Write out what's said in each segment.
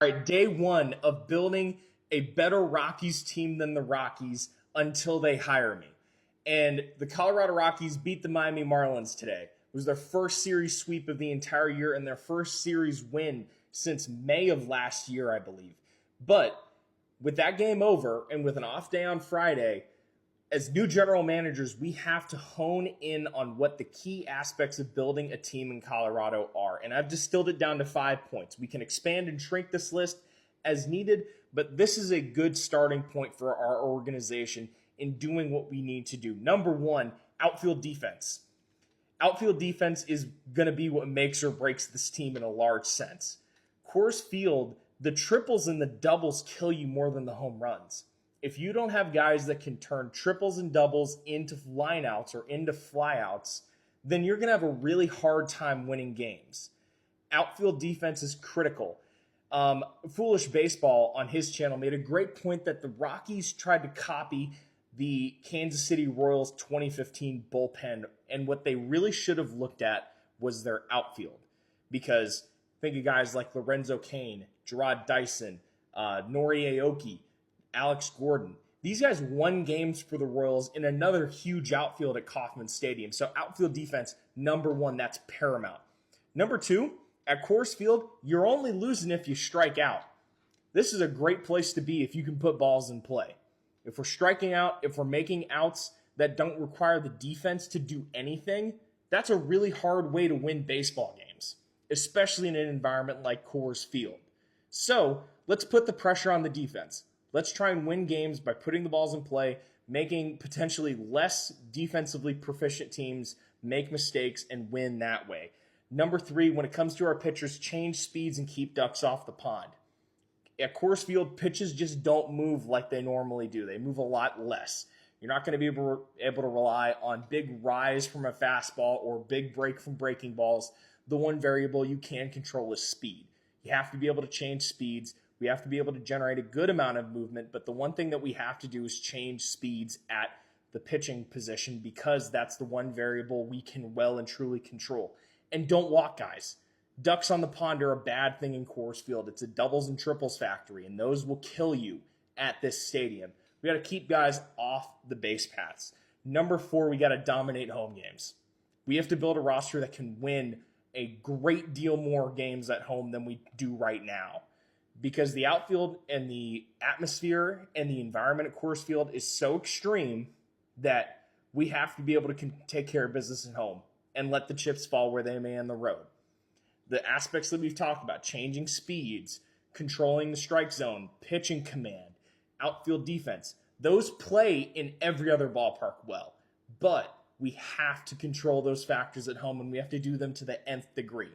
All right, day one of building a better Rockies team than the Rockies until they hire me. And the Colorado Rockies beat the Miami Marlins today. It was their first series sweep of the entire year and their first series win since May of last year, I believe. But with that game over and with an off day on Friday, as new general managers, we have to hone in on what the key aspects of building a team in Colorado are. And I've distilled it down to 5 points. We can expand and shrink this list as needed, but this is a good starting point for our organization in doing what we need to do. Number one, outfield defense. Outfield defense is going to be what makes or breaks this team in a large sense. Coors Field, the triples and the doubles kill you more than the home runs. If you don't have guys that can turn triples and doubles into lineouts or into flyouts, then you're going to have a really hard time winning games. Outfield defense is critical. Foolish Baseball on his channel made a great point that the Rockies tried to copy the Kansas City Royals 2015 bullpen, and what they really should have looked at was their outfield. Because think of guys like Lorenzo Cain, Gerard Dyson, Nori Aoki, Alex Gordon. These guys won games for the Royals in another huge outfield at Kauffman Stadium. So outfield defense, number one, that's paramount. Number two, at Coors Field, you're only losing if you strike out. This is a great place to be if you can put balls in play. If we're striking out, if we're making outs that don't require the defense to do anything, that's a really hard way to win baseball games, especially in an environment like Coors Field. So let's put the pressure on the defense. Let's try and win games by putting the balls in play, making potentially less defensively proficient teams make mistakes and win that way. Number three, when it comes to our pitchers, change speeds and keep ducks off the pond. At Coors Field, pitches just don't move like they normally do. They move a lot less. You're not going to be able to rely on big rise from a fastball or big break from breaking balls. The one variable you can control is speed. You have to be able to change speeds. We have to be able to generate a good amount of movement, but the one thing that we have to do is change speeds at the pitching position because that's the one variable we can well and truly control. And don't walk guys. Ducks on the pond are a bad thing in Coors Field. It's a doubles and triples factory, and those will kill you at this stadium. We got to keep guys off the base paths. Number four, we got to dominate home games. We have to build a roster that can win a great deal more games at home than we do right now. Because the outfield and the atmosphere and the environment at Coors Field is so extreme that we have to be able to take care of business at home and let the chips fall where they may on the road. The aspects that we've talked about, changing speeds, controlling the strike zone, pitching command, outfield defense, those play in every other ballpark well. But we have to control those factors at home, and we have to do them to the nth degree.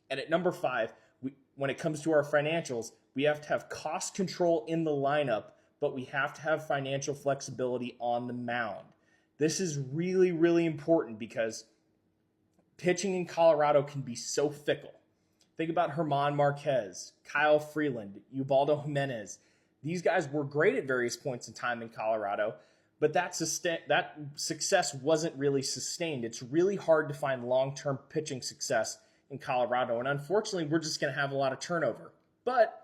And at number five, when it comes to our financials, we have to have cost control in the lineup, but we have to have financial flexibility on the mound. This is really, really important because pitching in Colorado can be so fickle. Think about German Marquez, Kyle Freeland, Ubaldo Jimenez. These guys were great at various points in time in Colorado, but that success wasn't really sustained. It's really hard to find long-term pitching success in Colorado, and unfortunately, we're just going to have a lot of turnover. But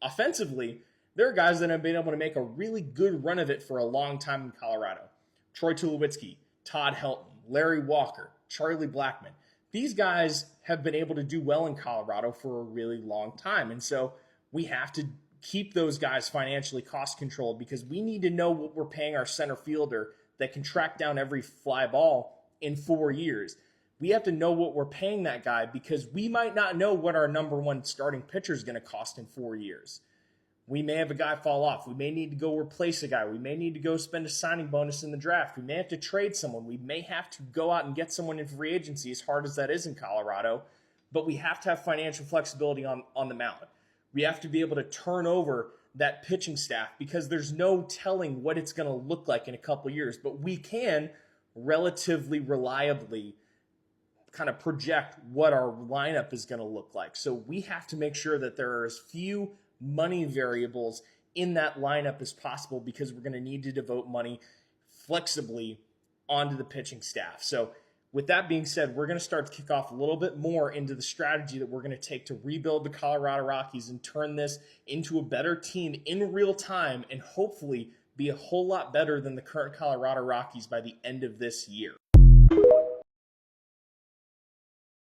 offensively, there are guys that have been able to make a really good run of it for a long time in Colorado. Troy Tulowitzki, Todd Helton, Larry Walker, Charlie Blackmon. These guys have been able to do well in Colorado for a really long time, and so we have to keep those guys financially cost controlled because we need to know what we're paying our center fielder that can track down every fly ball in 4 years. We have to know what we're paying that guy because we might not know what our number one starting pitcher is going to cost in 4 years. We may have a guy fall off. We may need to go replace a guy. We may need to go spend a signing bonus in the draft. We may have to trade someone. We may have to go out and get someone in free agency, as hard as that is in Colorado. But we have to have financial flexibility on the mound. We have to be able to turn over that pitching staff because there's no telling what it's going to look like in a couple of years. But we can relatively reliably kind of project what our lineup is going to look like. So we have to make sure that there are as few money variables in that lineup as possible because we're going to need to devote money flexibly onto the pitching staff. So With that being said, we're going to start to kick off a little bit more into the strategy that we're going to take to rebuild the Colorado Rockies and turn this into a better team in real time and hopefully be a whole lot better than the current Colorado Rockies by the end of this year.